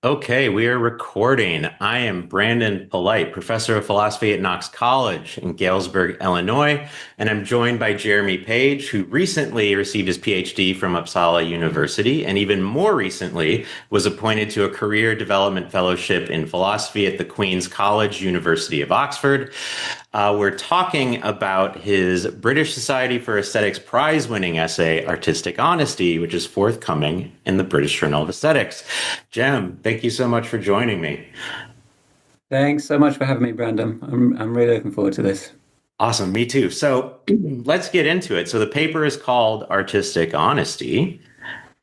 Okay, we are recording. I am Brandon Polite, professor of philosophy at Knox College in Galesburg, Illinois, and I'm joined by Jeremy Page, who recently received his PhD from Uppsala University, and even more recently was appointed to a career development fellowship in philosophy at the Queen's College, University of Oxford. We're talking about his British Society for Aesthetics prize-winning essay, Artistic Honesty, which is forthcoming in the British Journal of Aesthetics. Jem, thank you so much for joining me. Thanks so much for having me, Brandon. I'm really looking forward to this. Awesome, me too. So let's get into it. So the paper is called Artistic Honesty.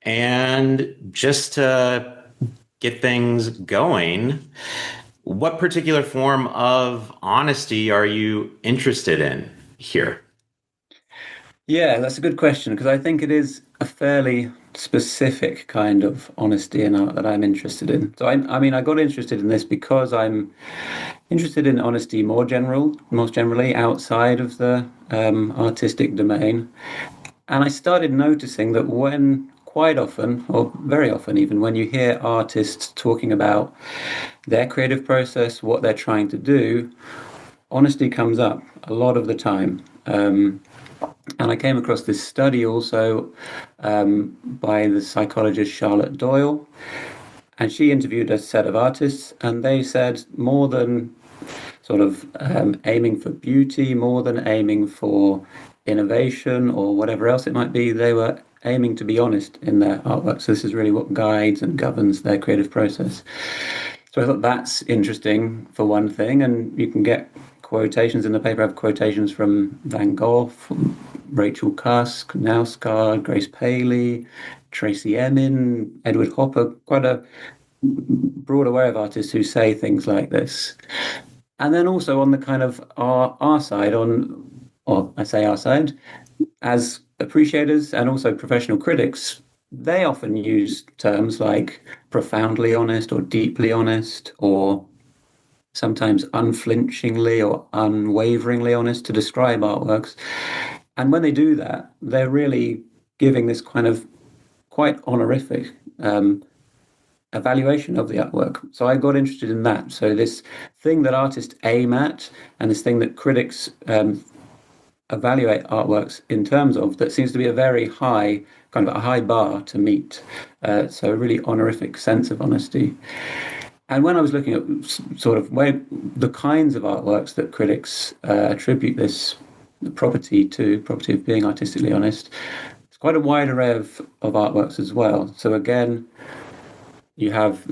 And just to get things going, what particular form of honesty are you interested in here? Yeah, that's a good question because I think it is a fairly specific kind of honesty in art that I'm interested in. So I got interested in this because I'm interested in honesty most generally outside of the artistic domain. And I started noticing that when quite often, or very often even, when you hear artists talking about their creative process, what they're trying to do, honesty comes up a lot of the time. And I came across this study also by the psychologist Charlotte Doyle, and she interviewed a set of artists, and they said more than sort of aiming for beauty, more than aiming for innovation or whatever else it might be, they were aiming to be honest in their artwork. So this is really what guides and governs their creative process. So I thought that's interesting for one thing, and you can get quotations in the paper. I have quotations from Van Gogh, from Rachel Cusk, Nausgaard, Grace Paley, Tracy Emin, Edward Hopper, quite a broad array of artists who say things like this. And then also on the kind of our side, or I say our side, as appreciators and also professional critics, they often use terms like profoundly honest or deeply honest or sometimes unflinchingly or unwaveringly honest to describe artworks. And when they do that, they're really giving this kind of quite honorific evaluation of the artwork. So I got interested in that. So this thing that artists aim at and this thing that critics evaluate artworks in terms of, that seems to be a very high, kind of a high bar to meet. So a really honorific sense of honesty. And when I was looking at sort of where the kinds of artworks that critics attribute this property of being artistically honest, it's quite a wide array of artworks as well. So again, you have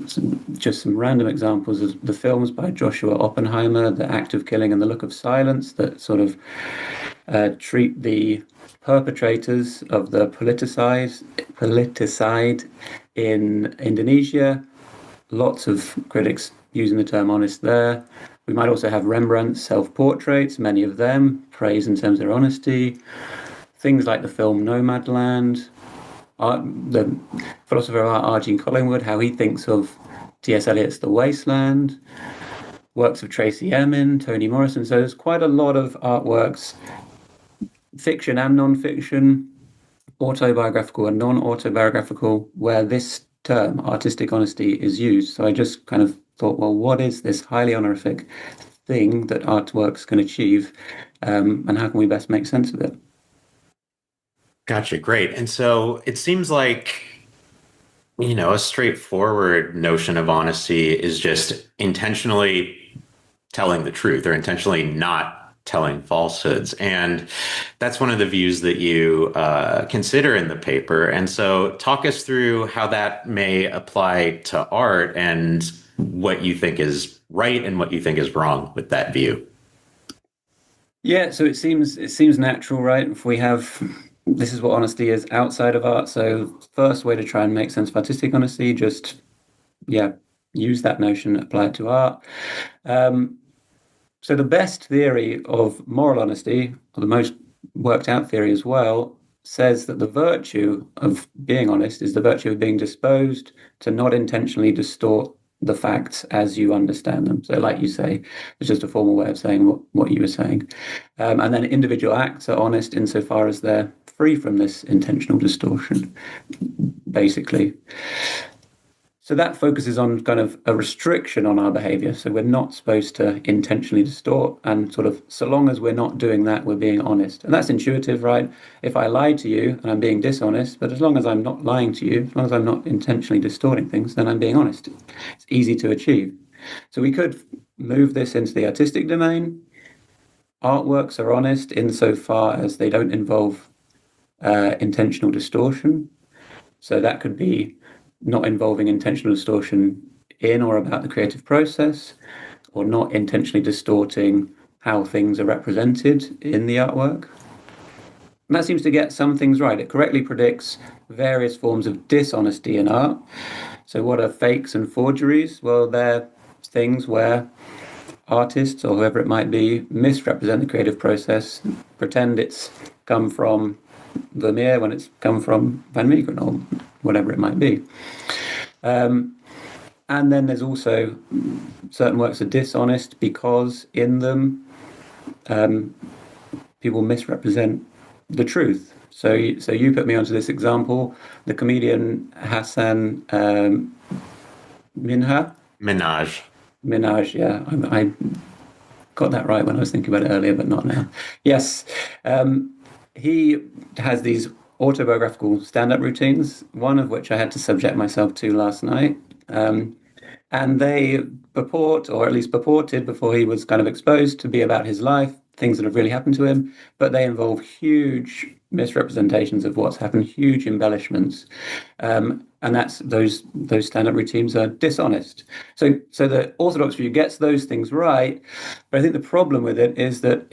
just some random examples of the films by Joshua Oppenheimer, The Act of Killing and The Look of Silence, that sort of treat the perpetrators of the politicide in Indonesia. Lots of critics using the term honest there. We might also have Rembrandt's self-portraits, many of them praised in terms of their honesty. Things like the film Nomadland, the philosopher of art Arjun Collingwood, how he thinks of T.S. Eliot's The Wasteland, works of Tracy Emin, Toni Morrison. So there's quite a lot of artworks, fiction and non-fiction, autobiographical and non-autobiographical, where this term, artistic honesty, is used. So I just kind of thought, well, what is this highly honorific thing that artworks can achieve, and how can we best make sense of it? Gotcha, great. And so it seems like, a straightforward notion of honesty is just intentionally telling the truth or intentionally not telling falsehoods. And that's one of the views that you consider in the paper. And so talk us through how that may apply to art and what you think is right and what you think is wrong with that view. Yeah, so it seems natural, right? If we have this is what honesty is outside of art. So first way to try and make sense of artistic honesty, just yeah, use that notion, apply it to art. Um, so the best theory of moral honesty, or the most worked out theory as well, says that the virtue of being honest is the virtue of being disposed to not intentionally distort the facts as you understand them. So, like you say, it's just a formal way of saying what you were saying. And then individual acts are honest insofar as they're free from this intentional distortion, basically. So that focuses on kind of a restriction on our behavior. So we're not supposed to intentionally distort. And sort of, so long as we're not doing that, we're being honest. And that's intuitive, right? If I lie to you and I'm being dishonest, but as long as I'm not lying to you, as long as I'm not intentionally distorting things, then I'm being honest. It's easy to achieve. So we could move this into the artistic domain. Artworks are honest insofar as they don't involve intentional distortion. So that could be not involving intentional distortion in or about the creative process, or not intentionally distorting how things are represented in the artwork. And that seems to get some things right. It correctly predicts various forms of dishonesty in art. So what are fakes and forgeries? Well, they're things where artists or whoever it might be misrepresent the creative process, pretend it's come from Vermeer when it's come from Van Meegeren or whatever it might be. And then there's also certain works are dishonest because in them people misrepresent the truth. So you put me onto this example, the comedian Hasan Minhaj. Minhaj, yeah, I got that right when I was thinking about it earlier, but not now. Yes, he has these autobiographical stand-up routines, one of which I had to subject myself to last night. And they purport, or at least purported before he was kind of exposed, to be about his life, things that have really happened to him, but they involve huge misrepresentations of what's happened, huge embellishments. And that's those stand-up routines are dishonest. So the Orthodox view gets those things right, but I think the problem with it is that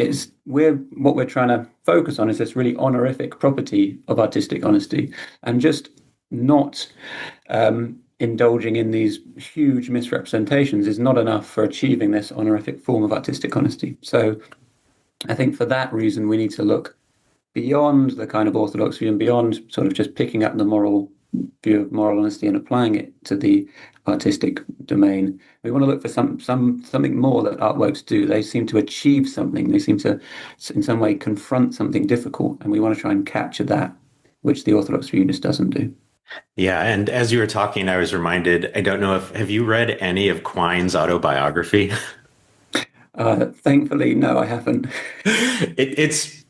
what we're trying to focus on is this really honorific property of artistic honesty, and just not indulging in these huge misrepresentations is not enough for achieving this honorific form of artistic honesty. So I think for that reason, we need to look beyond the kind of Orthodox view and beyond sort of just picking up the moral view of moral honesty and applying it to the artistic domain. We want to look for something more that artworks do. They seem to achieve something. They seem to, in some way, confront something difficult, and we want to try and capture that, which the Orthodox view just doesn't do. Yeah, and as you were talking, I was reminded, I don't know if have you read any of Quine's autobiography? Thankfully, no, I haven't. It's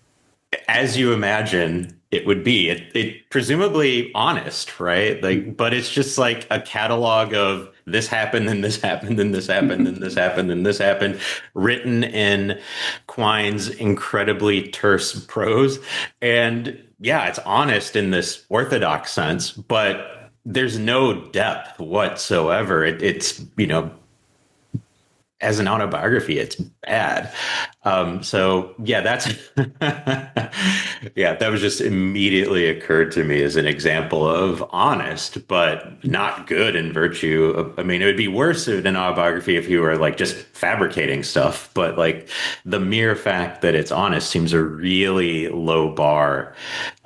as you imagine it would be. It presumably honest, right? Like, but it's just like a catalog of this happened, and this happened, and this happened, and this happened, and this happened, written in Quine's incredibly terse prose. And yeah, it's honest in this orthodox sense, but there's no depth whatsoever. It's, as an autobiography, it's bad. So yeah, that's yeah, that was just immediately occurred to me as an example of honest, but not good in virtue of, I mean, it would be worse in an autobiography if you were like just fabricating stuff, but like the mere fact that it's honest seems a really low bar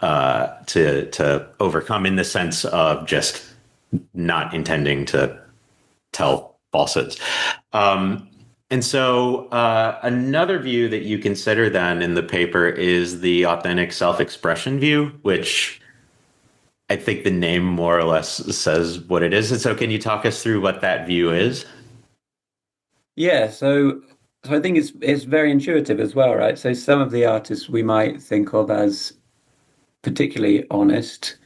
to overcome, in the sense of just not intending to tell falsehoods. And so another view that you consider then in the paper is the authentic self-expression view, which I think the name more or less says what it is. And so can you talk us through what that view is? Yeah, so I think it's very intuitive as well, right? So some of the artists we might think of as particularly honest.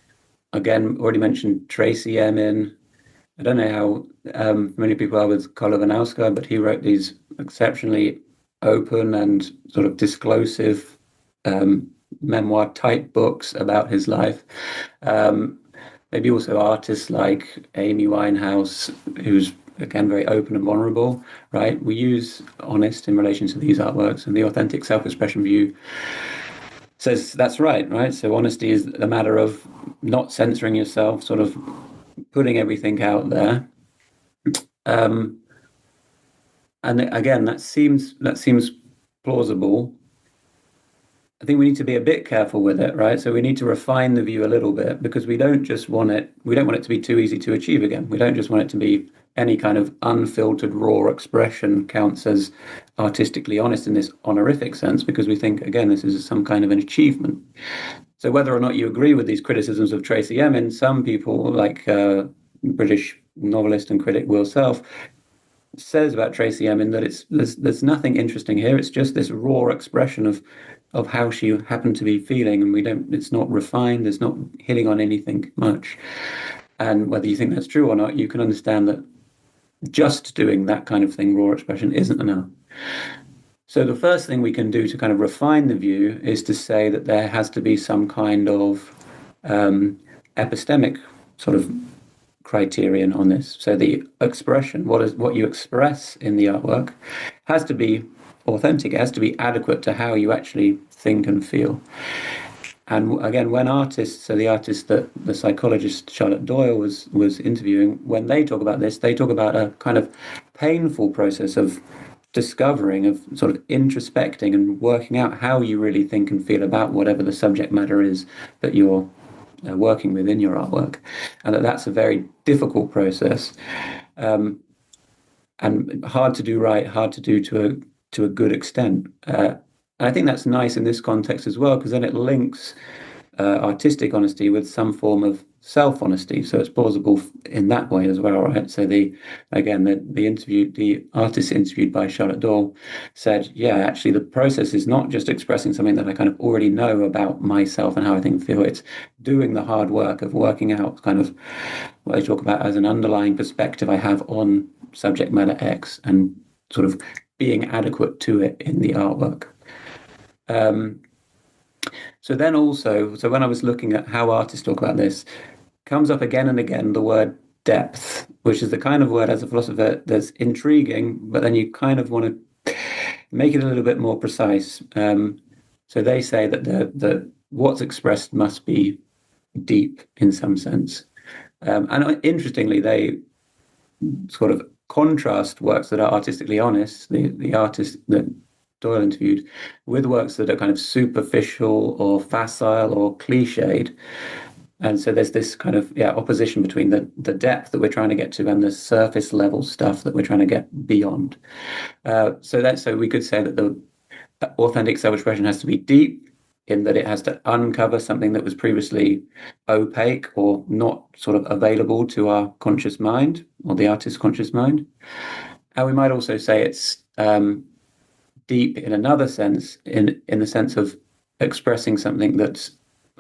Again, already mentioned Tracy Emin. I don't know how many people are with Kolovanowska, but he wrote these exceptionally open and sort of disclosive memoir type books about his life. Maybe also artists like Amy Winehouse, who's again very open and vulnerable, right? We use honest in relation to these artworks, and the authentic self-expression view says that's right? So honesty is a matter of not censoring yourself, sort of putting everything out there. And again, that seems plausible. I think we need to be a bit careful with it, right? So we need to refine the view a little bit, because we don't want it to be too easy to achieve again. We don't just want it to be any kind of unfiltered raw expression counts as artistically honest in this honorific sense, because we think, again, this is some kind of an achievement. So whether or not you agree with these criticisms of Tracy Emin, some people, like British novelist and critic Will Self says about Tracy Emin that there's nothing interesting here. It's just this raw expression of how she happened to be feeling, and we don't. It's not refined. It's not hitting on anything much. And whether you think that's true or not, you can understand that just doing that kind of thing, raw expression, isn't enough. So the first thing we can do to kind of refine the view is to say that there has to be some kind of epistemic sort of criterion on this. So the expression, what you express in the artwork, has to be authentic. It has to be adequate to how you actually think and feel. And again, when artists, so the artist that the psychologist Charlotte Doyle was interviewing, when they talk about this, they talk about a kind of painful process of discovering, of sort of introspecting and working out how you really think and feel about whatever the subject matter is that you're working with in your artwork, and that's a very difficult process, and hard to do right, hard to do to a good extent. And I think that's nice in this context as well, because then it links artistic honesty with some form of self-honesty. So it's plausible in that way as well, right? So the artist interviewed by Charlotte Doyle said, yeah, actually the process is not just expressing something that I kind of already know about myself and how I think and feel. It's doing the hard work of working out kind of what I talk about as an underlying perspective I have on subject matter X and sort of being adequate to it in the artwork. So when I was looking at how artists talk about this, comes up again and again the word depth, which is the kind of word as a philosopher that's intriguing, but then you kind of want to make it a little bit more precise. So they say that what's expressed must be deep in some sense. And interestingly, they sort of contrast works that are artistically honest, the artist that Doyle interviewed, with works that are kind of superficial or facile or cliched. And so there's this kind of opposition between the depth that we're trying to get to and the surface level stuff that we're trying to get beyond. So we could say that the authentic self-expression has to be deep, in that it has to uncover something that was previously opaque or not sort of available to our conscious mind or the artist's conscious mind. And we might also say it's deep in another sense, in the sense of expressing something that's,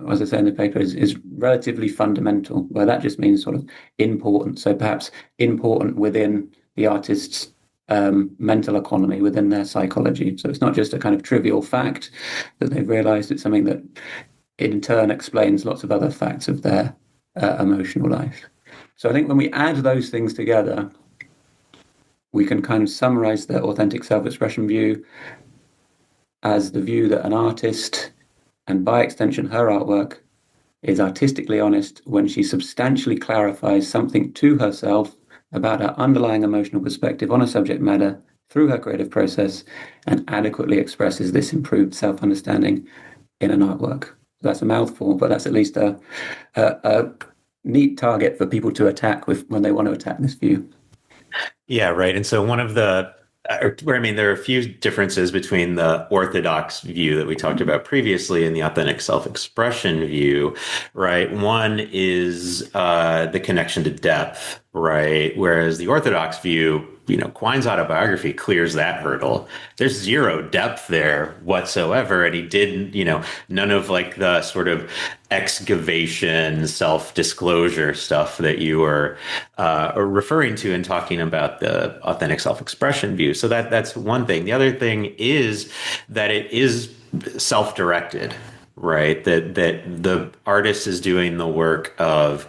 as I say in the paper, is relatively fundamental, where that just means sort of important. So perhaps important within the artist's mental economy, within their psychology. So it's not just a kind of trivial fact that they've realized, it's something that in turn explains lots of other facts of their emotional life. So I think when we add those things together, we can kind of summarize the authentic self-expression view as the view that an artist, and by extension her artwork, is artistically honest when she substantially clarifies something to herself about her underlying emotional perspective on a subject matter through her creative process, and adequately expresses this improved self-understanding in an artwork. That's a mouthful, but that's at least a neat target for people to attack when they want to attack this view. Yeah, right. And so there are a few differences between the Orthodox view that we talked about previously and the authentic self-expression view, right? One is the connection to depth, right? Whereas the Orthodox view, Quine's autobiography clears that hurdle. There's zero depth there whatsoever. And he did, none of like the sort of excavation, self-disclosure stuff that you were referring to in talking about the authentic self-expression view. So that's one thing. The other thing is that it is self-directed, right? That the artist is doing the work of,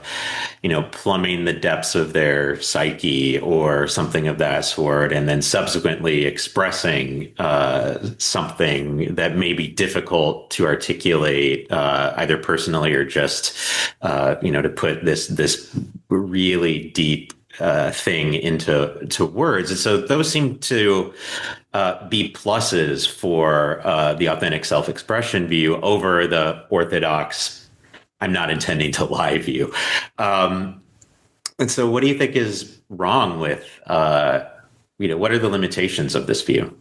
plumbing the depths of their psyche or something of that sort, and then subsequently expressing something that may be difficult to articulate, either personally or just, to put this really deep thing into words. And so those seem to be pluses for the authentic self-expression view over the Orthodox I'm not intending to lie view. And so what do you think is wrong with, what are the limitations of this view?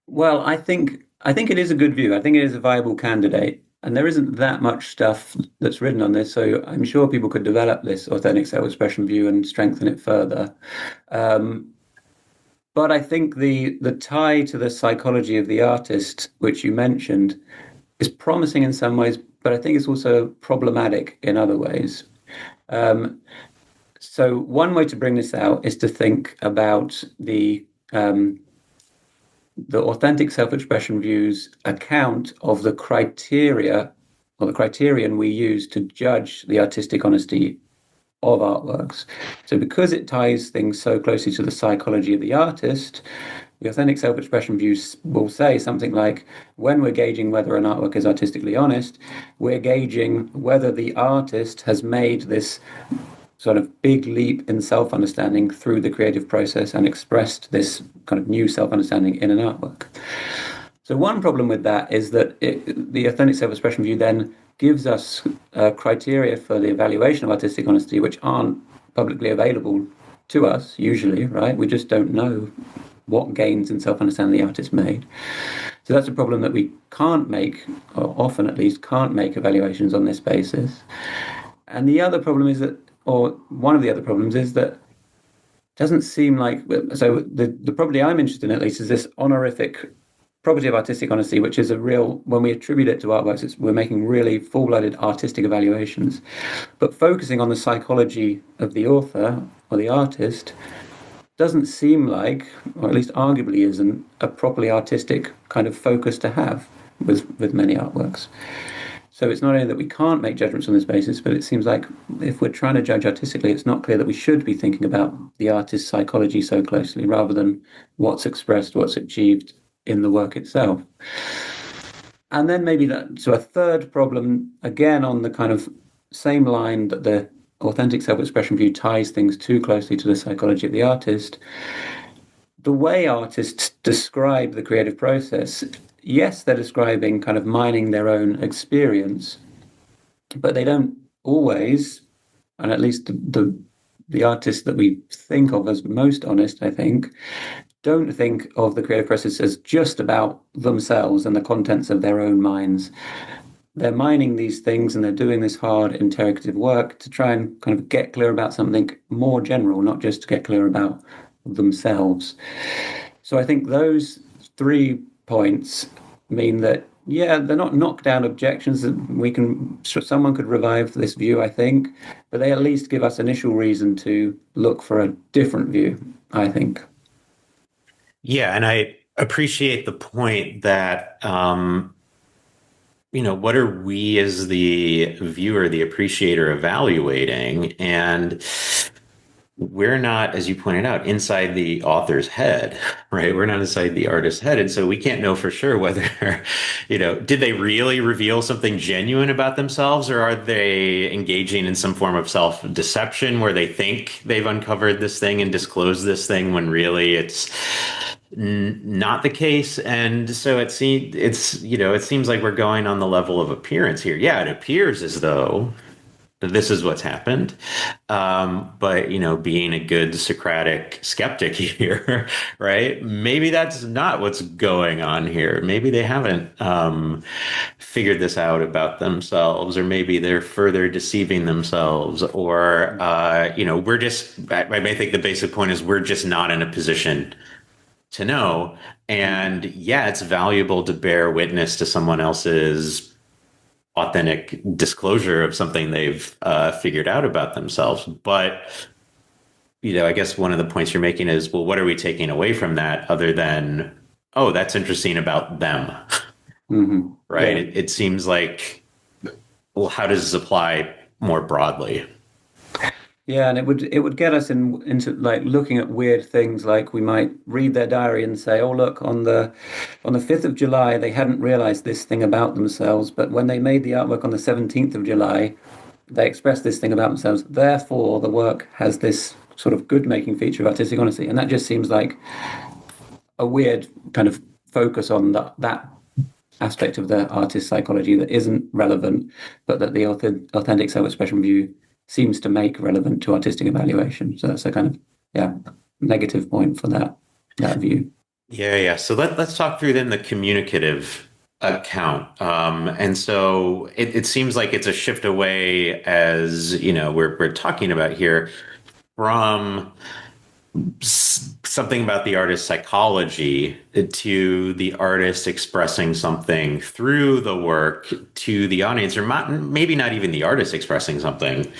Well, I think it is a good view. I think it is a viable candidate. And there isn't that much stuff that's written on this, so I'm sure people could develop this authentic self-expression view and strengthen it further. Um, but I think the tie to the psychology of the artist, which you mentioned, is promising in some ways, but I think it's also problematic in other ways. Um, so one way to bring this out is to think about the authentic self-expression view's account of the criteria or the criterion we use to judge the artistic honesty of artworks. So because it ties things so closely to the psychology of the artist, the authentic self-expression views will say something like, when we're gauging whether an artwork is artistically honest, we're gauging whether the artist has made this sort of big leap in self-understanding through the creative process and expressed this kind of new self-understanding in an artwork. So one problem with that is that the authentic self-expression view then gives us criteria for the evaluation of artistic honesty which aren't publicly available to us usually, right? We just don't know what gains in self-understanding the artist made. So that's a problem that we can't make, or often at least can't make evaluations on this basis. And the other problem is that, or one of the other problems is that it doesn't seem like, so the property I'm interested in at least is this honorific property of artistic honesty, which is a real, when we attribute it to artworks, we're making really full-blooded artistic evaluations. But focusing on the psychology of the author or the artist doesn't seem like, or at least arguably isn't, a properly artistic kind of focus to have with many artworks. So it's not only that we can't make judgments on this basis, but it seems like if we're trying to judge artistically, it's not clear that we should be thinking about the artist's psychology so closely, rather than what's expressed, what's achieved in the work itself. And then maybe so a third problem, again on the kind of same line that the authentic self-expression view ties things too closely to the psychology of the artist, the way artists describe the creative process, yes, they're describing kind of mining their own experience, but they don't always, and at least the artists that we think of as most honest, I think, don't think of the creative process as just about themselves and the contents of their own minds. They're mining these things and they're doing this hard interrogative work to try and kind of get clear about something more general, not just to get clear about themselves. So I think those 3 points mean that, yeah, they're not knockdown objections. Someone could revive this view, I think, but they at least give us initial reason to look for a different view, I think. Yeah, and I appreciate the point that, what are we as the viewer, the appreciator, evaluating? And we're not, as you pointed out, inside the author's head, right? We're not inside the artist's head. And so we can't know for sure whether, did they really reveal something genuine about themselves, or are they engaging in some form of self-deception where they think they've uncovered this thing and disclosed this thing when really it's not the case. And so it seems like we're going on the level of appearance here. Yeah, it appears as though this is what's happened. But, being a good Socratic skeptic here, right? Maybe that's not what's going on here. Maybe they haven't figured this out about themselves, or maybe they're further deceiving themselves, or, I may think the basic point is we're just not in a position to know. And yeah, it's valuable to bear witness to someone else's authentic disclosure of something they've figured out about themselves. But, I guess one of the points you're making is, well, what are we taking away from that other than, oh, that's interesting about them, Mm-hmm. right? Yeah. It seems like, well, how does this apply more broadly? Yeah, and it would get us into like looking at weird things, like we might read their diary and say, "Oh, look, on the 5th of July, they hadn't realized this thing about themselves, but when they made the artwork on the 17th of July, they expressed this thing about themselves. Therefore, the work has this sort of good-making feature of artistic honesty." And that just seems like a weird kind of focus on that aspect of the artist's psychology that isn't relevant, but that the authentic self-expression view seems to make relevant to artistic evaluation. So that's a kind of negative point for that view. Yeah. So let's talk through then the communicative account. And so it seems like it's a shift away, as you know, we're talking about here, from something about the artist's psychology to the artist expressing something through the work to the audience, or maybe not even the artist expressing something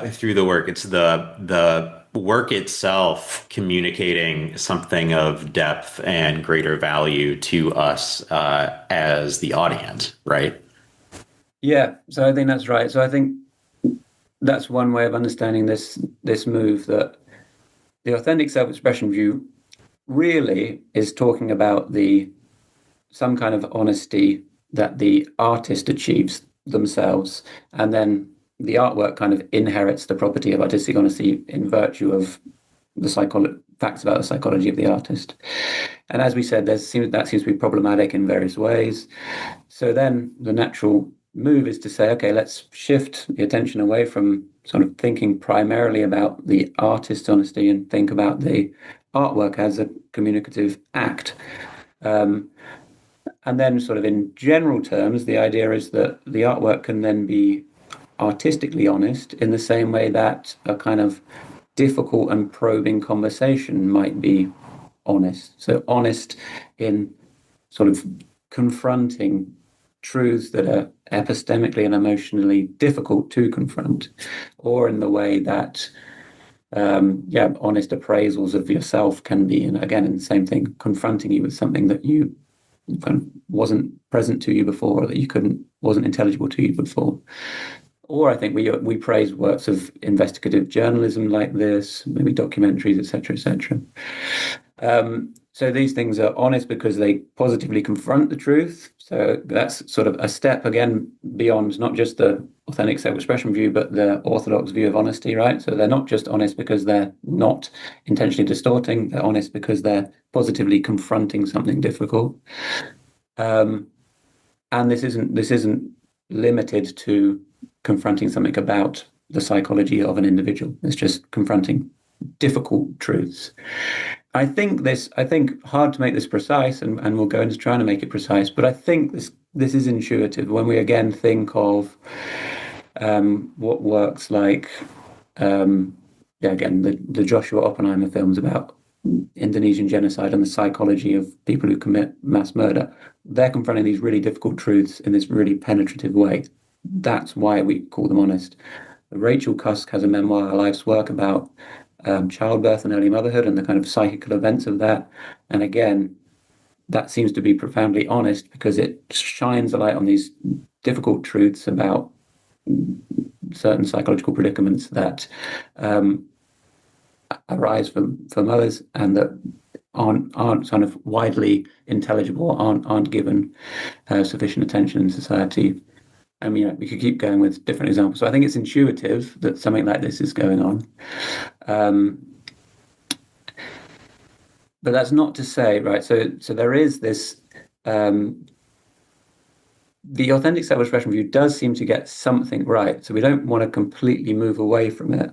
through the work. It's the work itself communicating something of depth and greater value to us as the audience, right? Yeah, so I think that's right. So I think that's one way of understanding this move, that the authentic self-expression view really is talking about the some kind of honesty that the artist achieves themselves, and then the artwork kind of inherits the property of artistic honesty in virtue of the facts about the psychology of the artist. And as we said, that seems to be problematic in various ways. So then the natural move is to say, okay, let's shift the attention away from sort of thinking primarily about the artist's honesty and think about the artwork as a communicative act. And then, sort of in general terms, the idea is that the artwork can then be artistically honest in the same way that a kind of difficult and probing conversation might be honest. So, honest in sort of confronting truths that are epistemically and emotionally difficult to confront, or in the way that, honest appraisals of yourself can be, and again, in the same thing, confronting you with something that you kind of wasn't present to you before, or that you couldn't wasn't intelligible to you before. Or I think we praise works of investigative journalism like this, maybe documentaries, etc., etc. So these things are honest because they positively confront the truth. So that's sort of a step again beyond not just the authentic self-expression view, but the orthodox view of honesty, right? So they're not just honest because they're not intentionally distorting. They're honest because they're positively confronting something difficult. And this isn't limited to confronting something about the psychology of an individual. It's just confronting difficult truths. I think hard to make this precise, and we'll go into trying to make it precise, but I think this is intuitive when we again think of what works like again the Joshua Oppenheimer films about Indonesian genocide and the psychology of people who commit mass murder. They're confronting these really difficult truths in this really penetrative way. That's why we call them honest. Rachel Cusk has a memoir, A Life's Work, about childbirth and early motherhood and the kind of psychical events of that. And again, that seems to be profoundly honest because it shines a light on these difficult truths about certain psychological predicaments that arise from mothers and that aren't kind of widely intelligible, aren't given sufficient attention in society. I mean, we could keep going with different examples. So I think it's intuitive that something like this is going on. But that's not to say, right? So there is this. The authentic self-expression view does seem to get something right. So we don't want to completely move away from it,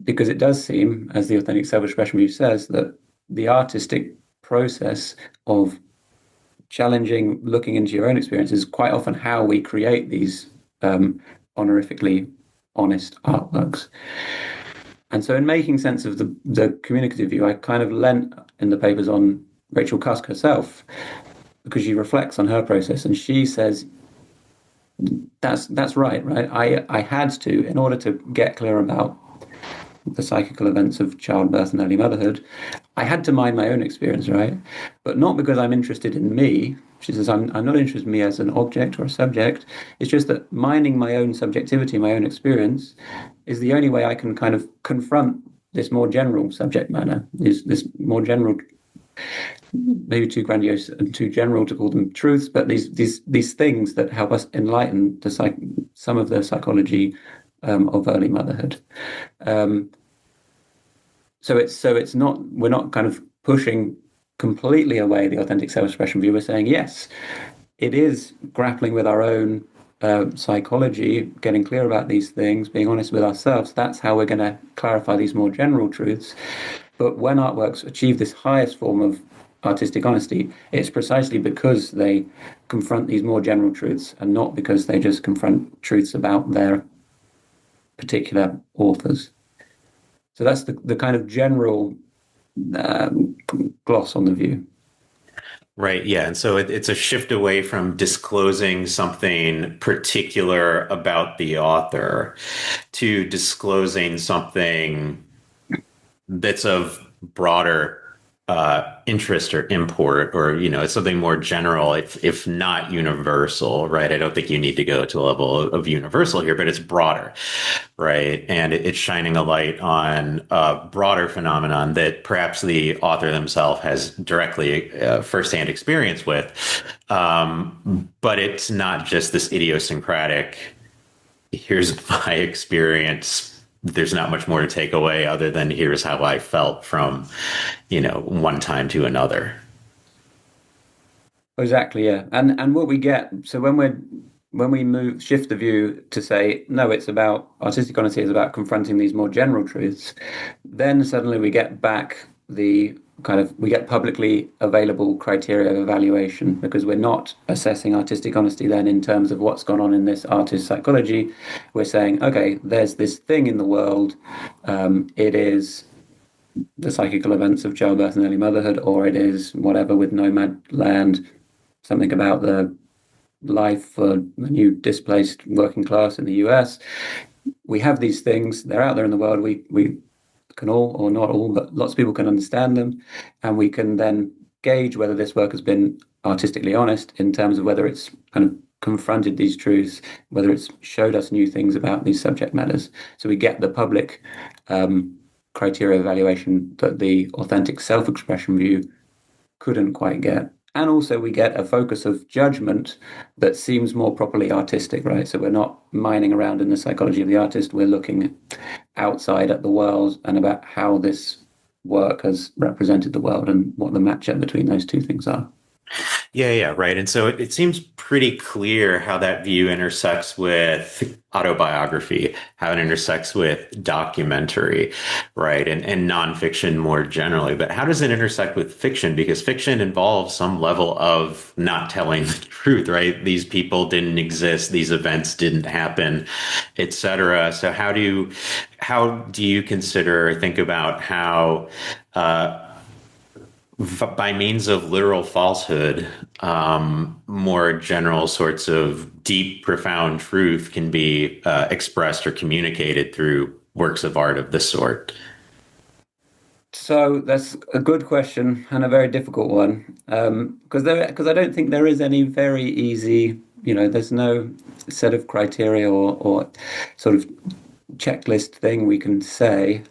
because it does seem, as the authentic self-expression view says, that the artistic process of challenging, looking into your own experiences, quite often how we create these honorifically honest artworks. And so in making sense of the communicative view, I kind of lent in the papers on Rachel Cusk herself, because she reflects on her process and she says, that's right? I had to, in order to get clear about the psychical events of childbirth and early motherhood, I had to mind my own experience, right? But not because I'm interested in me. She says, I'm not interested in me as an object or a subject. It's just that minding my own subjectivity, my own experience, is the only way I can kind of confront this more general subject matter, this more general, maybe too grandiose and too general to call them truths, but these things that help us enlighten some of the psychology of early motherhood. So it's not, we're not kind of pushing completely away the authentic self-expression view. We're saying, yes, it is grappling with our own psychology, getting clear about these things, being honest with ourselves. That's how we're going to clarify these more general truths. But when artworks achieve this highest form of artistic honesty, it's precisely because they confront these more general truths and not because they just confront truths about their particular authors. So that's the kind of general gloss on the view. Right. Yeah. And so it's a shift away from disclosing something particular about the author to disclosing something that's of broader interest or import, or it's something more general, if not universal, right? I don't think you need to go to a level of universal here, but it's broader, right? And it's shining a light on a broader phenomenon that perhaps the author themselves has directly firsthand experience with, but it's not just this idiosyncratic, here's my experience, there's not much more to take away other than here's how I felt from, one time to another. Exactly, yeah. And what we get, so when we shift the view to say, no, it's about artistic honesty is about confronting these more general truths, then suddenly we get back we get publicly available criteria of evaluation, because we're not assessing artistic honesty then in terms of what's gone on in this artist's psychology. We're saying, okay, there's this thing in the world. It is the psychical events of childbirth and early motherhood, or it is whatever with nomad land, something about the life for the new displaced working class in the US. We have these things, they're out there in the world. We can all, or not all, but lots of people can understand them. And we can then gauge whether this work has been artistically honest in terms of whether it's kind of confronted these truths, whether it's showed us new things about these subject matters. So we get the public criteria evaluation that the authentic self-expression view couldn't quite get. And also we get a focus of judgment that seems more properly artistic, right? So we're not mining around in the psychology of the artist. We're looking outside at the world and about how this work has represented the world and what the matchup between those two things are. Yeah, right. And so it seems pretty clear how that view intersects with autobiography, how it intersects with documentary, right? And nonfiction more generally. But how does it intersect with fiction? Because fiction involves some level of not telling the truth, right? These people didn't exist, these events didn't happen, etc. So how do you consider or think about how by means of literal falsehood, more general sorts of deep, profound truth can be expressed or communicated through works of art of this sort? So that's a good question and a very difficult one, because I don't think there is any very easy, there's no set of criteria or sort of checklist thing we can say.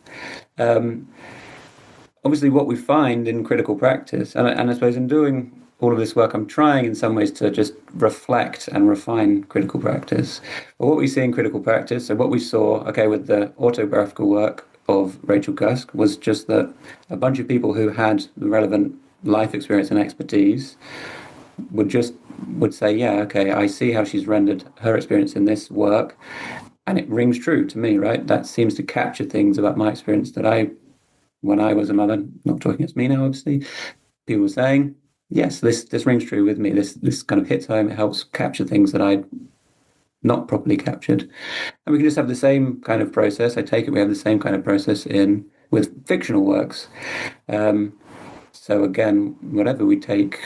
Obviously, what we find in critical practice, and I suppose in doing all of this work, I'm trying in some ways to just reflect and refine critical practice. But what we see in critical practice, so what we saw, with the autobiographical work of Rachel Cusk, was just that a bunch of people who had the relevant life experience and expertise would say, yeah, okay, I see how she's rendered her experience in this work, and it rings true to me, right? That seems to capture things about my experience that when I was a mother, not talking as me now, obviously, people were saying, yes, this rings true with me. This kind of hits home. It helps capture things that I'd not properly captured. And we can just have the same kind of process. I take it we have the same kind of process with fictional works. So again, whatever we take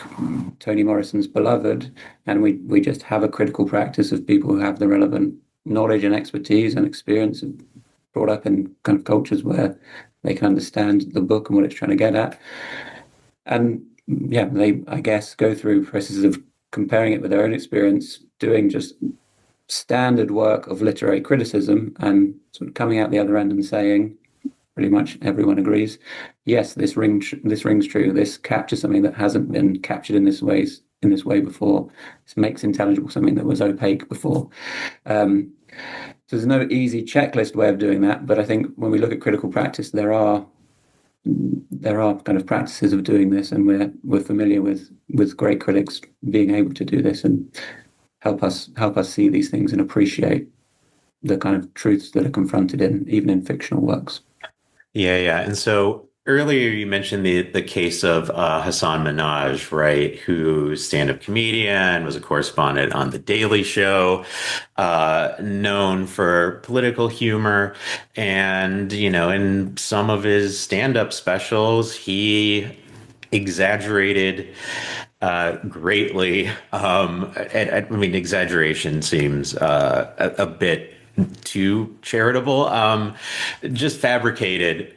Toni Morrison's Beloved, and we just have a critical practice of people who have the relevant knowledge and expertise and experience of brought up in kind of cultures where they can understand the book and what it's trying to get at. And yeah, they, I guess, go through processes of comparing it with their own experience, doing just standard work of literary criticism and sort of coming out the other end and saying, pretty much everyone agrees, yes, this rings true. This captures something that hasn't been captured in this way before. This makes intelligible something that was opaque before. So there's no easy checklist way of doing that, but I think when we look at critical practice, there are kind of practices of doing this, and we're familiar with great critics being able to do this and help us see these things and appreciate the kind of truths that are confronted even in fictional works. Yeah. And so earlier you mentioned the case of Hasan Minhaj, right, who's stand-up comedian, was a correspondent on The Daily Show, known for political humor, and in some of his stand-up specials, he exaggerated greatly. I mean, exaggeration seems a bit too charitable. Just fabricated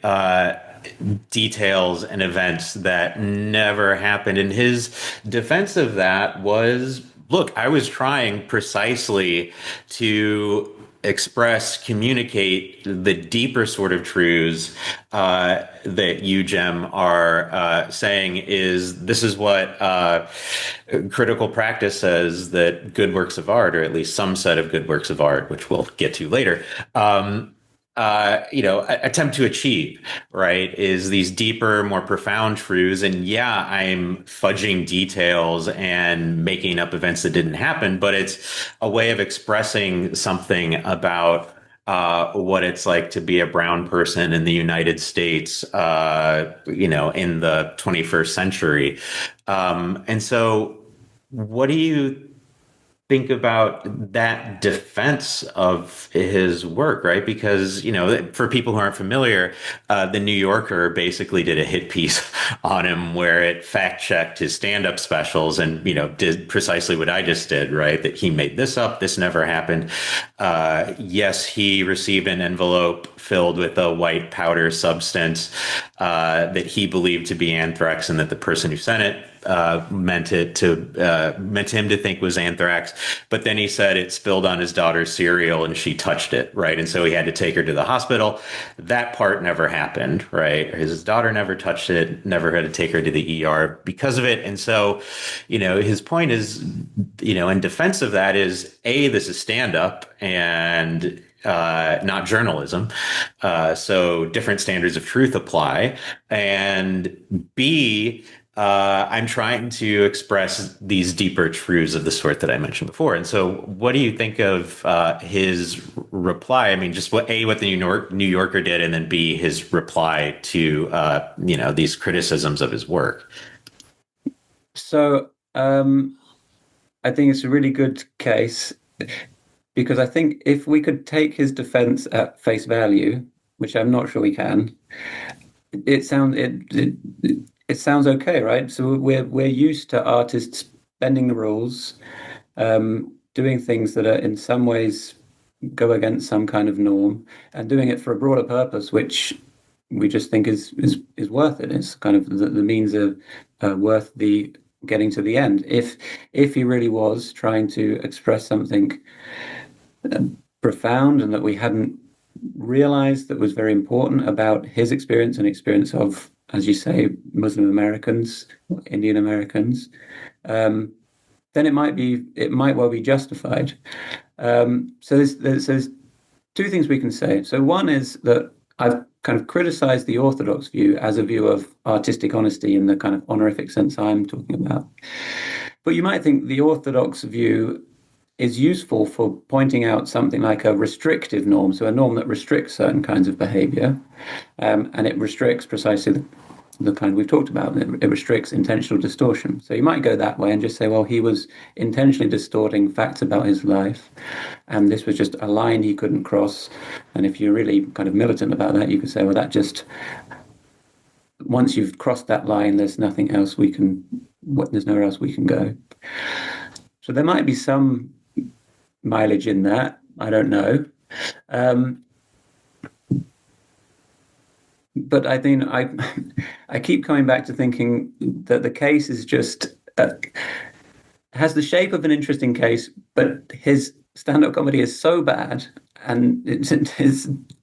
details and events that never happened. And his defense of that was, look, I was trying precisely to express, communicate the deeper sort of truths that you, Jem, are saying is this is what critical practice says that good works of art, or at least some set of good works of art, which we'll get to later, attempt to achieve, right, is these deeper, more profound truths. And yeah, I'm fudging details and making up events that didn't happen, but it's a way of expressing something about what it's like to be a brown person in the United States, in the 21st century. And so, what do you think about that defense of his work, right? Because, for people who aren't familiar, the New Yorker basically did a hit piece on him where it fact checked his stand up specials and, did precisely what I just did, right? That he made this up. This never happened. Yes, he received an envelope filled with a white powder substance that he believed to be anthrax, and that the person who sent it meant him to think was anthrax. But then he said it spilled on his daughter's cereal and she touched it, right? And so he had to take her to the hospital. That part never happened, right? His daughter never touched it, never had to take her to the ER because of it. And so, his point is, in defense of that is, A, this is stand up and not journalism. So different standards of truth apply. And B, I'm trying to express these deeper truths of the sort that I mentioned before. And so, what do you think of his reply? I mean, just what the New Yorker did, and then B, his reply to these criticisms of his work. So I think it's a really good case because I think if we could take his defense at face value, which I'm not sure we can, it sounds okay, right? So we're used to artists bending the rules, doing things that are in some ways go against some kind of norm, and doing it for a broader purpose, which we just think is worth it. It's kind of the means of worth the getting to the end. If he really was trying to express something profound and that we hadn't realized that was very important about his experience and experience of, as you say, Muslim Americans, Indian Americans, then it might well be justified. So there's two things we can say. So one is that I've kind of criticized the Orthodox view as a view of artistic honesty in the kind of honorific sense I'm talking about. But you might think the Orthodox view is useful for pointing out something like a restrictive norm, so a norm that restricts certain kinds of behavior, and it restricts precisely the kind we've talked about. It restricts intentional distortion. So you might go that way and just say, well, he was intentionally distorting facts about his life, and this was just a line he couldn't cross. And if you're really kind of militant about that, you could say, well, that just, once you've crossed that line, there's nowhere else we can go. So there might be some mileage in that. I don't know. But I think I keep coming back to thinking that the case is just has the shape of an interesting case, but his stand-up comedy is so bad, and it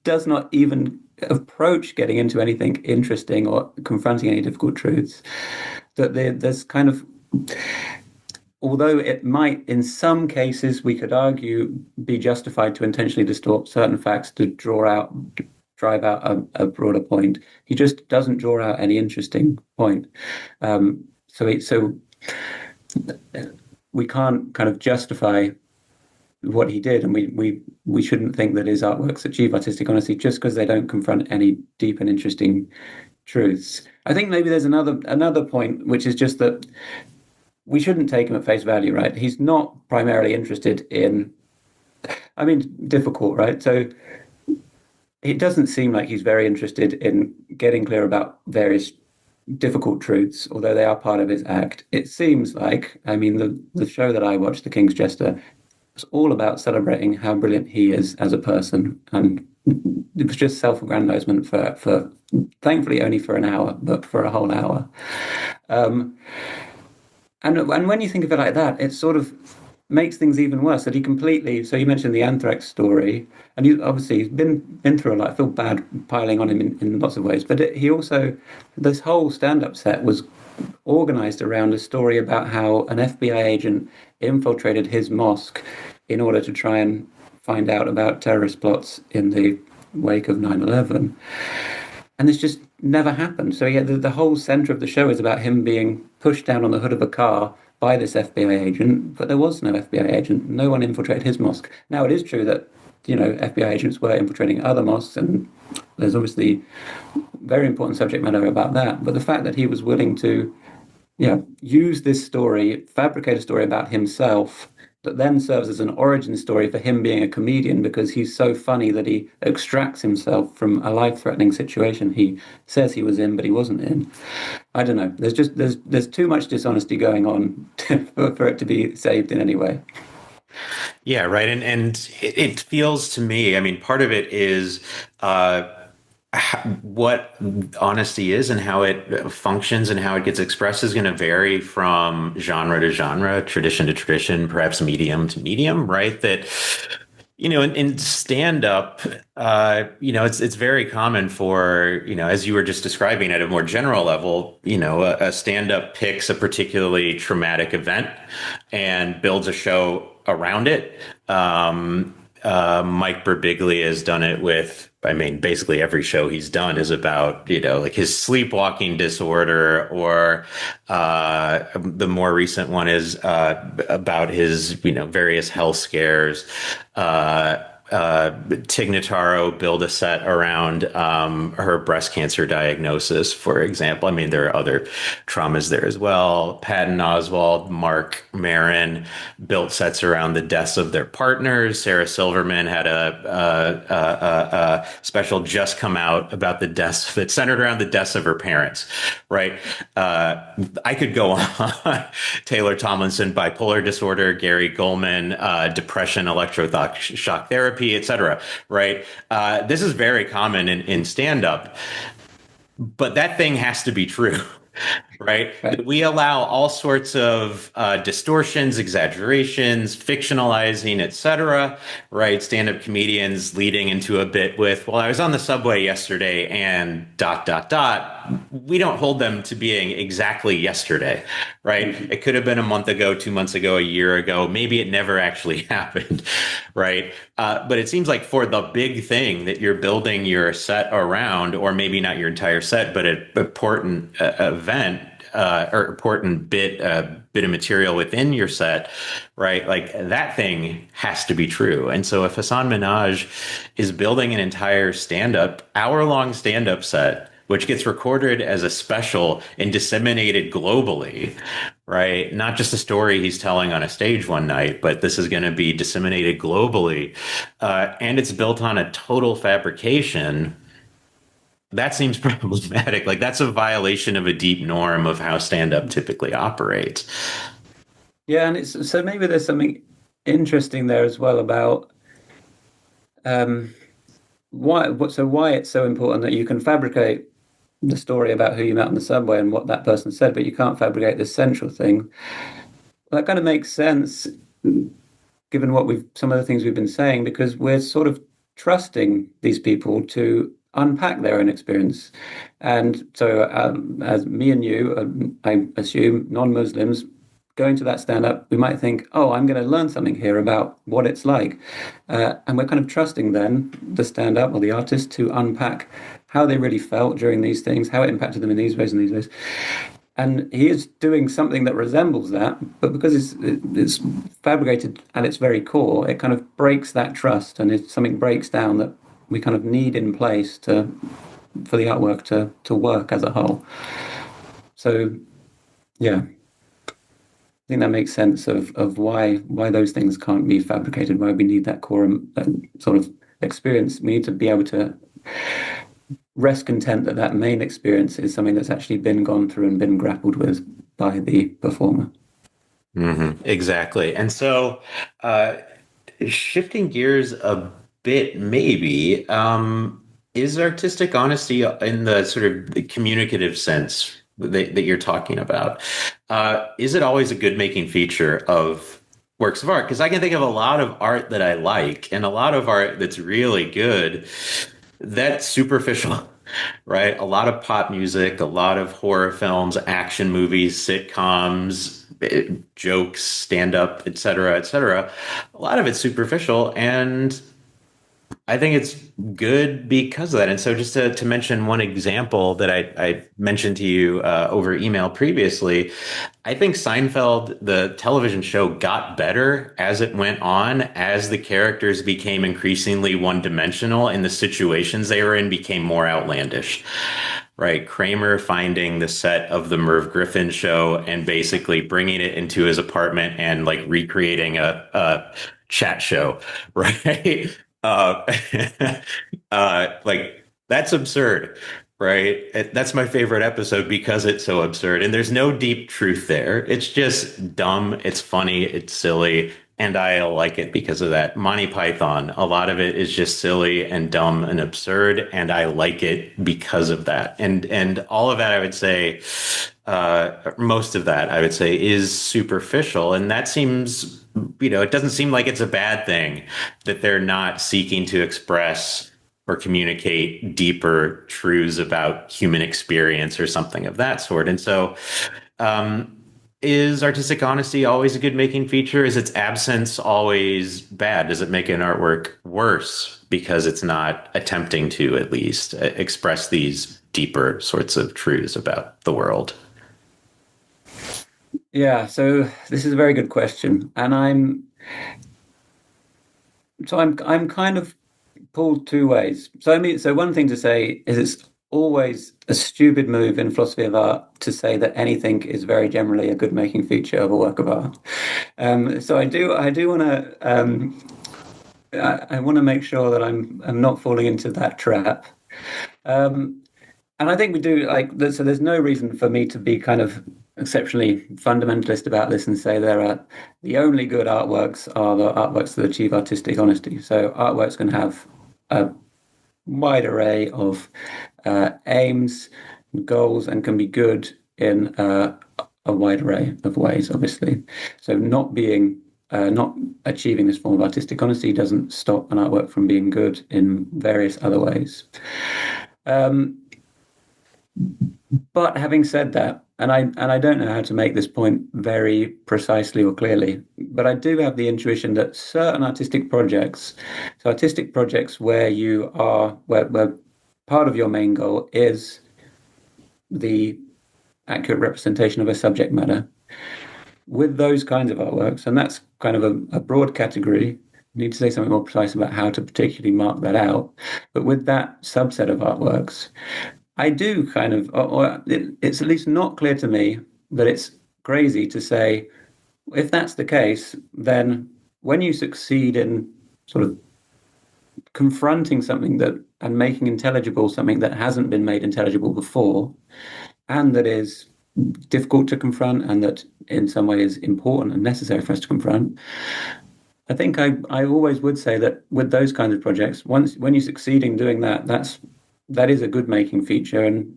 does not even approach getting into anything interesting or confronting any difficult truths, that there's kind of, although it might, in some cases, we could argue, be justified to intentionally distort certain facts to drive out a broader point. He just doesn't draw out any interesting point. So we can't kind of justify what he did, and we shouldn't think that his artworks achieve artistic honesty just because they don't confront any deep and interesting truths. I think maybe there's another point, which is just that we shouldn't take him at face value, right? He's not primarily interested in, I mean, difficult, right? So it doesn't seem like he's very interested in getting clear about various difficult truths, although they are part of his act. It seems like, I mean, the show that I watched, The King's Jester, was all about celebrating how brilliant he is as a person, and it was just self-aggrandizement for thankfully only for an hour, but for a whole hour. Um, and when you think of it like that, it sort of makes things even worse. That he completely. So you mentioned the anthrax story, and he's been through a lot. I feel bad piling on him in lots of ways, but he also, this whole stand-up set was organized around a story about how an FBI agent infiltrated his mosque in order to try and find out about terrorist plots in the wake of 9/11. And this just never happened. So yeah, the whole center of the show is about him being pushed down on the hood of a car by this FBI agent, but there was no FBI agent. No one infiltrated his mosque. Now it is true that FBI agents were infiltrating other mosques, and there's obviously very important subject matter about that. But the fact that he was willing to, use this story, fabricate a story about himself that then serves as an origin story for him being a comedian because he's so funny that he extracts himself from a life-threatening situation he says he was in, but he wasn't in. I don't know. There's too much dishonesty going on for it to be saved in any way. Yeah, right. And it feels to me, I mean, part of it is what honesty is and how it functions and how it gets expressed is going to vary from genre to genre, tradition to tradition, perhaps medium to medium, right? That in stand up, it's very common for, as you were just describing at a more general level, a stand up picks a particularly traumatic event and builds a show around it. Mike Birbiglia has done it with, I mean, basically every show he's done is about, like his sleepwalking disorder, or the more recent one is about his, various health scares. Tig Notaro build a set around her breast cancer diagnosis, for example. I mean, there are other traumas there as well. Patton Oswalt, Mark Maron built sets around the deaths of their partners. Sarah Silverman had a special just come out about the deaths that centered around the deaths of her parents, right? I could go on. Taylor Tomlinson, bipolar disorder, Gary Goldman, depression, electroshock therapy, etc. Right? This is very common in stand-up, but that thing has to be true. Right? Right. We allow all sorts of distortions, exaggerations, fictionalizing, etc. Right? Stand-up comedians leading into a bit with, well, I was on the subway yesterday and ... We don't hold them to being exactly yesterday, right? It could have been a month ago, 2 months ago, a year ago. Maybe it never actually happened, right? But it seems like for the big thing that you're building your set around, or maybe not your entire set, but an important event, or important bit of material within your set, right? Like that thing has to be true. And so if Hasan Minhaj is building an entire hour-long stand-up set, which gets recorded as a special and disseminated globally, right? Not just a story he's telling on a stage one night, but this is going to be disseminated globally. And it's built on a total fabrication. That seems problematic. Like that's a violation of a deep norm of how stand-up typically operates. Yeah, and it's so maybe there's something interesting there as well about um, why it's so important that you can fabricate the story about who you met on the subway and what that person said, but you can't fabricate the central thing. That kind of makes sense given some of the things we've been saying, because we're sort of trusting these people to unpack their own experience. And so, as me and you, I assume non-Muslims, going to that stand-up, we might think, oh, I'm going to learn something here about what it's like. And we're kind of trusting then the stand-up or the artist to unpack how they really felt during these things, how it impacted them in these ways and these ways. And he is doing something that resembles that, but because it's fabricated at its very core, it kind of breaks that trust, and if something breaks down that we kind of need in place to for the artwork to work as a whole. So yeah, I think that makes sense of why those things can't be fabricated, why we need that core sort of experience. We need to be able to rest content that that main experience is something that's actually been gone through and been grappled with by the performer. Exactly. And so, uh, shifting gears a bit, maybe, is artistic honesty in the sort of the communicative sense that you're talking about? Is it always a good making feature of works of art? Because I can think of a lot of art that I like and a lot of art that's really good that's superficial. Right? A lot of pop music, a lot of horror films, action movies, sitcoms, jokes, stand up, et cetera, et cetera. A lot of it's superficial. And I think it's good because of that. And so, just to mention one example that I mentioned to you over email previously, I think Seinfeld, the television show, got better as it went on, as the characters became increasingly one dimensional and the situations they were in became more outlandish. Right. Kramer finding the set of the Merv Griffin show and basically bringing it into his apartment and like recreating a chat show. Right. Uh, like that's absurd, right? That's my favorite episode because it's so absurd, and there's no deep truth there. It's just dumb. It's funny. It's silly, and I like it because of that. Monty Python, a lot of it is just silly and dumb and absurd, and I like it because of that. And all of that, I would say, most of that, I would say, is superficial, and that seems. It doesn't seem like it's a bad thing that they're not seeking to express or communicate deeper truths about human experience or something of that sort. And so, um, is artistic honesty always a good making feature? Is its absence always bad? Does it make an artwork worse because it's not attempting to at least express these deeper sorts of truths about the world? Yeah, so this is a very good question, and I'm kind of pulled two ways. So I mean, so one thing to say is it's always a stupid move in philosophy of art to say that anything is very generally a good making feature of a work of art. So I do want to I want to make sure that I'm not falling into that trap. Um, and I think we do so there's no reason for me to be kind of exceptionally fundamentalist about this and say the only good artworks are the artworks that achieve artistic honesty. So artworks can have a wide array of aims and goals and can be good in a wide array of ways, obviously. So not achieving this form of artistic honesty doesn't stop an artwork from being good in various other ways. Um, but having said that, and I don't know how to make this point very precisely or clearly, but I do have the intuition that certain artistic projects where where part of your main goal is the accurate representation of a subject matter, with those kinds of artworks, and that's kind of a broad category. I need to say something more precise about how to particularly mark that out. But with that subset of artworks, I do kind of, it's at least not clear to me that it's crazy to say, if that's the case, then when you succeed in sort of confronting something that and making intelligible something that hasn't been made intelligible before, and that is difficult to confront, and that in some way is important and necessary for us to confront. I think I always would say that with those kinds of projects, when you succeed in doing that, that is a good making feature. And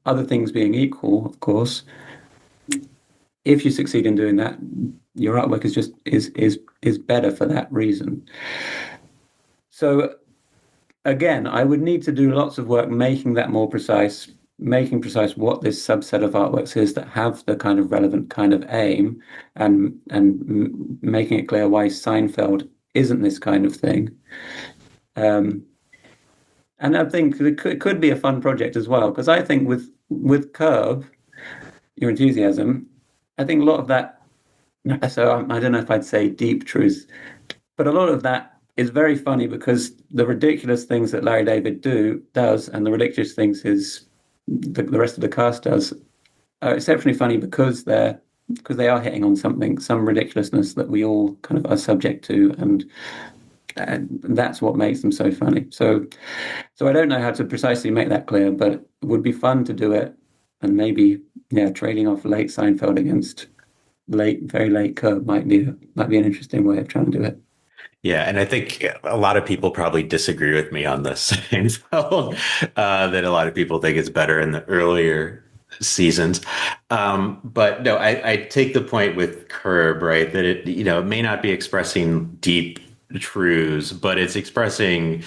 other things being equal, of course, if you succeed in doing that, your artwork is better for that reason. So again, I would need to do lots of work making that more precise, making precise what this subset of artworks is that have the kind of relevant kind of aim, and making it clear why Seinfeld isn't this kind of thing. Um, and I think it could be a fun project as well, because I think with Curb, Your Enthusiasm, I think a lot of that. So I don't know if I'd say deep truth, but a lot of that it's very funny because the ridiculous things that Larry David does, and the ridiculous things the rest of the cast does, are exceptionally funny because they are hitting on something, some ridiculousness that we all kind of are subject to, and that's what makes them so funny. So I don't know how to precisely make that clear, but it would be fun to do it, and maybe yeah, trading off late Seinfeld against very late Curb might be an interesting way of trying to do it. Yeah, and I think a lot of people probably disagree with me on this. Seinfeld, that a lot of people think it's better in the earlier seasons. But no, I take the point with Curb, right? That it may not be expressing deep truths, but it's expressing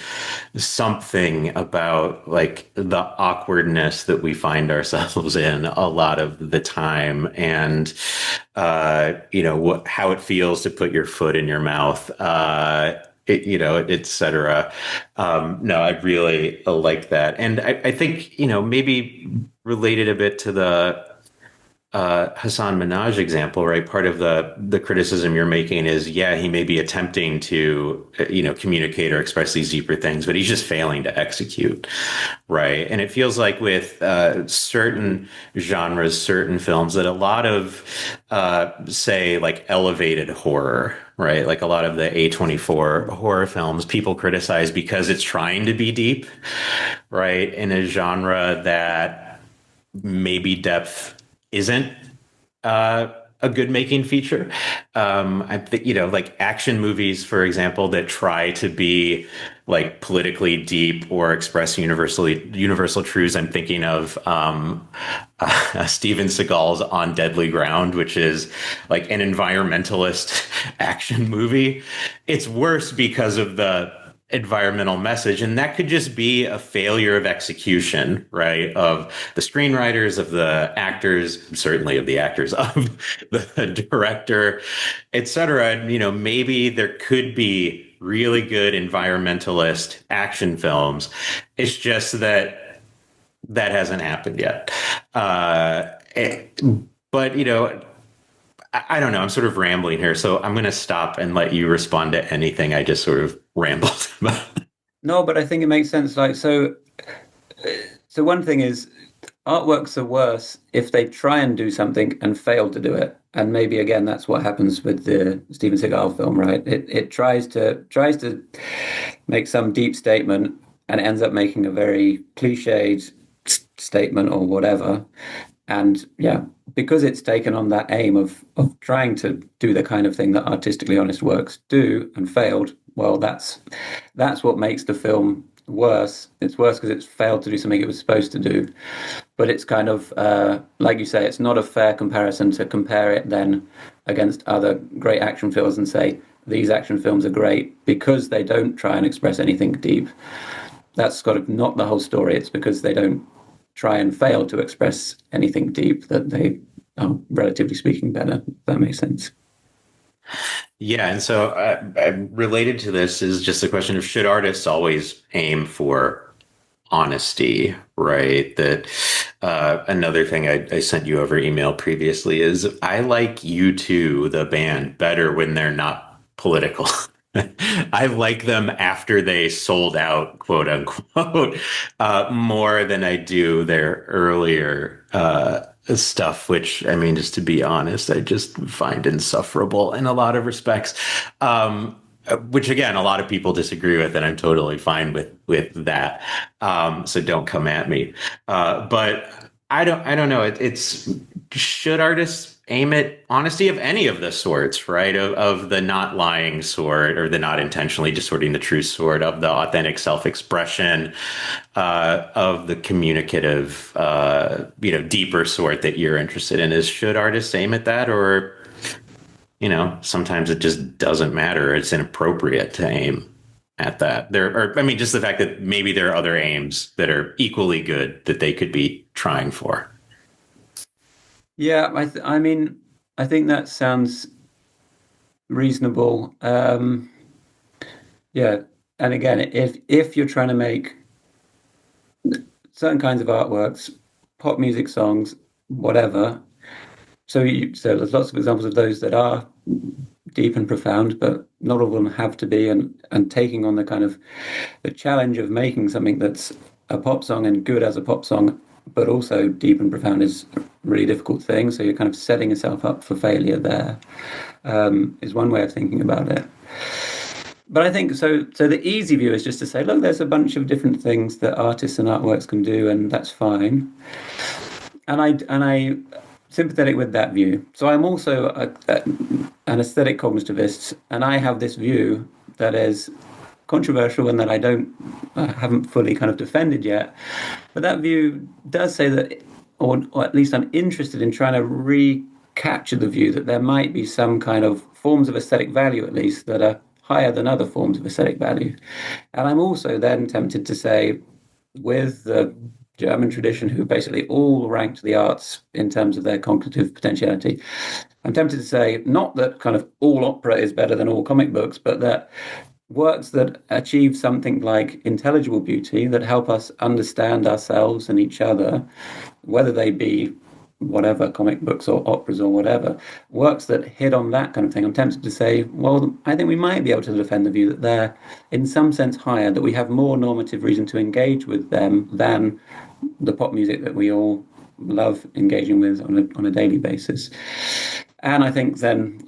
something about like the awkwardness that we find ourselves in a lot of the time, and how it feels to put your foot in your mouth, et cetera. No, I really like that. And I think, maybe related a bit to the Hasan Minhaj example, right? Part of the criticism you're making is, yeah, he may be attempting to, communicate or express these deeper things, but he's just failing to execute, right? And it feels like with certain genres, certain films, that a lot of, say, like elevated horror, right? Like a lot of the A24 horror films, people criticize because it's trying to be deep, right? In a genre that maybe depth isn't a good making feature. I think, like action movies, for example, that try to be like politically deep or express universal truths. I'm thinking of Steven Seagal's On Deadly Ground, which is like an environmentalist action movie. It's worse because of the environmental message, and that could just be a failure of execution, right, of the screenwriters, of the actors, certainly of the actors, of the director, etc. And maybe there could be really good environmentalist action films. It's just that hasn't happened yet. But I don't know. I'm sort of rambling here, so I'm going to stop and let you respond to anything I just sort of rambled about. No, but I think it makes sense. So one thing is artworks are worse if they try and do something and fail to do it. And maybe again, that's what happens with the Steven Seagal film, right? It tries to make some deep statement and it ends up making a very cliched statement or whatever. And yeah, because it's taken on that aim of trying to do the kind of thing that artistically honest works do and failed, well, that's what makes the film worse. It's worse because it's failed to do something it was supposed to do. But it's kind of like you say, it's not a fair comparison to compare it then against other great action films and say these action films are great because they don't try and express anything deep. That's kind of not the whole story. It's because they don't try and fail to express anything deep that they are, relatively speaking, better. If that makes sense. Yeah, and so related to this is just the question of, should artists always aim for honesty, right? That another thing I sent you over email previously is I like U2, the band, better when they're not political. I like them after they sold out, quote unquote, more than I do their earlier stuff, which, I mean, just to be honest, I just find insufferable in a lot of respects. Which again, a lot of people disagree with, and I'm totally fine with that. So don't come at me. But I don't know. It's should artists aim at honesty of any of the sorts, right? Of the not lying sort, or the not intentionally distorting the truth sort, of the authentic self-expression, of the communicative, deeper sort that you're interested in. Should artists aim at that, or sometimes it just doesn't matter. It's inappropriate to aim at that. I mean, just the fact that maybe there are other aims that are equally good that they could be trying for. Yeah, I mean, I think that sounds reasonable. Yeah, and again, if you're trying to make certain kinds of artworks, pop music songs, whatever, so there's lots of examples of those that are deep and profound, but not all of them have to be. And taking on the kind of the challenge of making something that's a pop song and good as a pop song, but also deep and profound is a really difficult thing. So you're kind of setting yourself up for failure there, is one way of thinking about it. But I think so. So the easy view is just to say, look, there's a bunch of different things that artists and artworks can do, and that's fine. And I sympathetic with that view. So I'm also an aesthetic cognitivist, and I have this view that is controversial and that I haven't fully kind of defended yet. But that view does say that, or at least I'm interested in trying to recapture the view that there might be some kind of forms of aesthetic value, at least, that are higher than other forms of aesthetic value. And I'm also then tempted to say, with the German tradition, who basically all ranked the arts in terms of their cognitive potentiality, I'm tempted to say not that kind of all opera is better than all comic books, but that works that achieve something like intelligible beauty, that help us understand ourselves and each other, whether they be whatever, comic books or operas or whatever, works that hit on that kind of thing. I'm tempted to say, well, I think we might be able to defend the view that they're in some sense higher, that we have more normative reason to engage with them than the pop music that we all love engaging with on a daily basis. And I think then,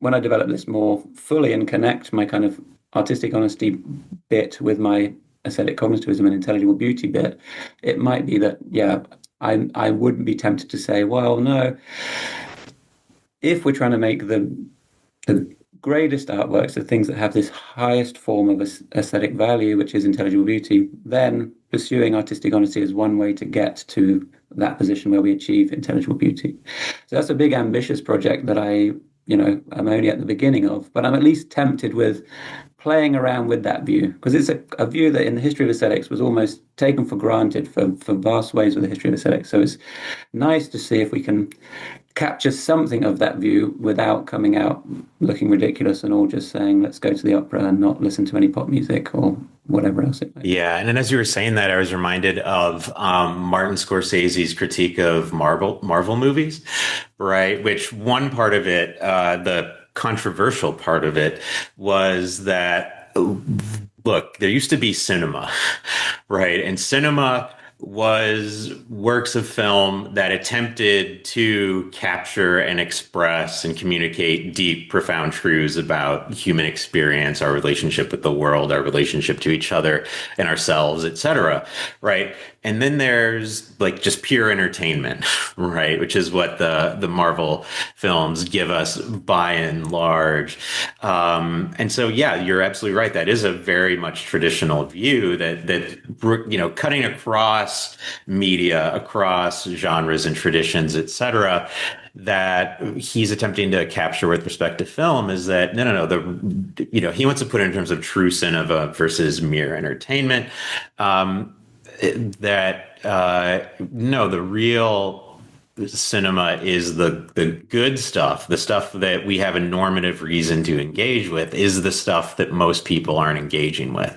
when I develop this more fully and connect my kind of artistic honesty bit with my aesthetic cognitivism and intelligible beauty bit, it might be that, I wouldn't be tempted to say, well, no, if we're trying to make the greatest artworks, the things that have this highest form of aesthetic value, which is intelligible beauty, then pursuing artistic honesty is one way to get to that position where we achieve intelligible beauty. So that's a big, ambitious project that I'm only at the beginning of, but I'm at least tempted with playing around with that view, because it's a view that in the history of aesthetics was almost taken for granted for vast ways of the history of aesthetics. So it's nice to see if we can capture something of that view without coming out looking ridiculous and all just saying, let's go to the opera and not listen to any pop music or whatever else it might be. Yeah, and then as you were saying that, I was reminded of Martin Scorsese's critique of Marvel movies, right? Which one part of it, the controversial part of it, was that, look, there used to be cinema, right? And cinema was works of film that attempted to capture and express and communicate deep, profound truths about human experience, our relationship with the world, our relationship to each other and ourselves, etc. Right? And then there's like just pure entertainment, right? Which is what the Marvel films give us by and large. And so, yeah, you're absolutely right. That is a very much traditional view that cutting across media, across genres and traditions, etc., that he's attempting to capture with respect to film is that no, he wants to put it in terms of true cinema versus mere entertainment. The real cinema is the good stuff, the stuff that we have a normative reason to engage with, is the stuff that most people aren't engaging with,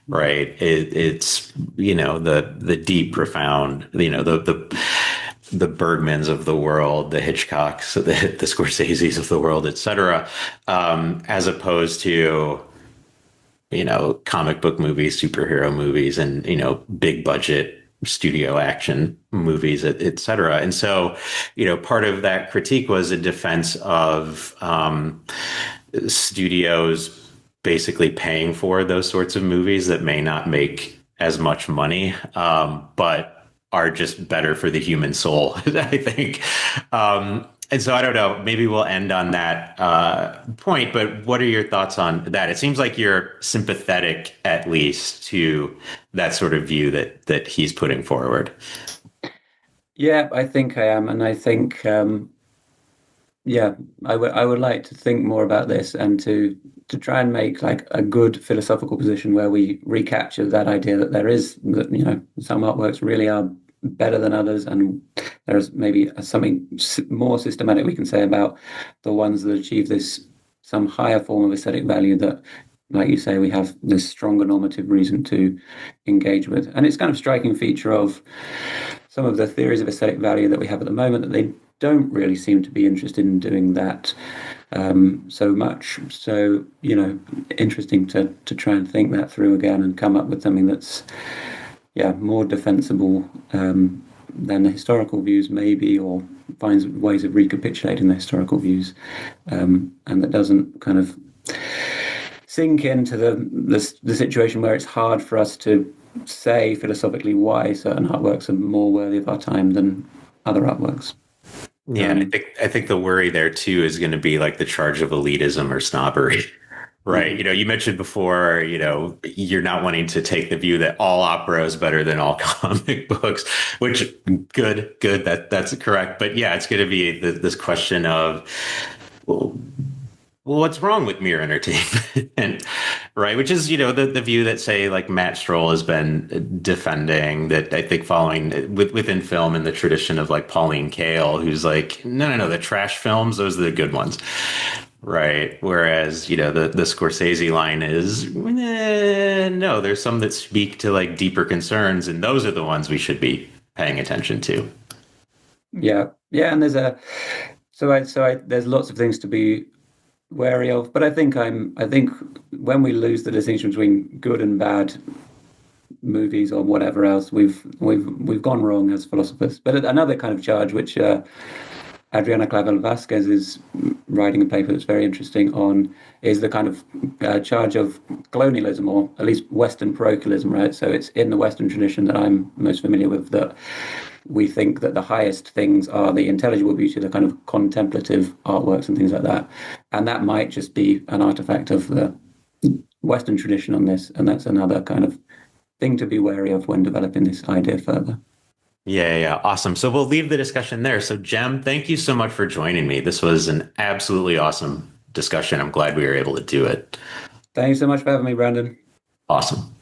right? It's the deep, profound, the Bergmans of the world, the Hitchcocks, the Scorseses of the world, etc., as opposed to comic book movies, superhero movies, and big budget studio action movies, et cetera. And so, part of that critique was a defense of studios basically paying for those sorts of movies that may not make as much money, but are just better for the human soul, I think. And so I don't know, maybe we'll end on that point, but what are your thoughts on that? It seems like you're sympathetic, at least, to that sort of view that he's putting forward. Yeah, I think I am. And I think, I would like to think more about this and to try and make like a good philosophical position where we recapture that idea that some artworks really are better than others, and there's maybe something more systematic we can say about the ones that achieve some higher form of aesthetic value that, like you say, we have this stronger normative reason to engage with. And it's kind of striking feature of some of the theories of aesthetic value that we have at the moment that they don't really seem to be interested in doing that. so much. So, interesting to try and think that through again and come up with something that's, yeah, more defensible than the historical views, maybe, or finds ways of recapitulating the historical views, and that doesn't kind of sink into the situation where it's hard for us to say philosophically why certain artworks are more worthy of our time than other artworks. Yeah, and I think the worry there too is going to be like the charge of elitism or snobbery. Right. Mhm. You mentioned before, you're not wanting to take the view that all opera is better than all comic books, which good, that's correct. But yeah, it's going to be this question of, well, what's wrong with mere entertainment? And, right. Which is, the view that, say, like Matt Stroll has been defending, that I think following within film in the tradition of like Pauline Kael, who's like, no, the trash films, those are the good ones. Right. Whereas, the Scorsese line is, no, there's some that speak to like deeper concerns, and those are the ones we should be paying attention to. Yeah, yeah, and there's lots of things to be wary of, but I think when we lose the distinction between good and bad movies or whatever else, we've gone wrong as philosophers. But another kind of charge, which Adriana Clavel Vasquez is writing a paper that's very interesting on, is the kind of charge of colonialism, or at least Western parochialism, right? So it's in the Western tradition that I'm most familiar with that we think that the highest things are the intelligible beauty, the kind of contemplative artworks and things like that. And that might just be an artifact of the Western tradition on this. And that's another kind of thing to be wary of when developing this idea further. Yeah. Awesome. So we'll leave the discussion there. So, Jem, thank you so much for joining me. This was an absolutely awesome discussion. I'm glad we were able to do it. Thanks so much for having me, Brandon. Awesome.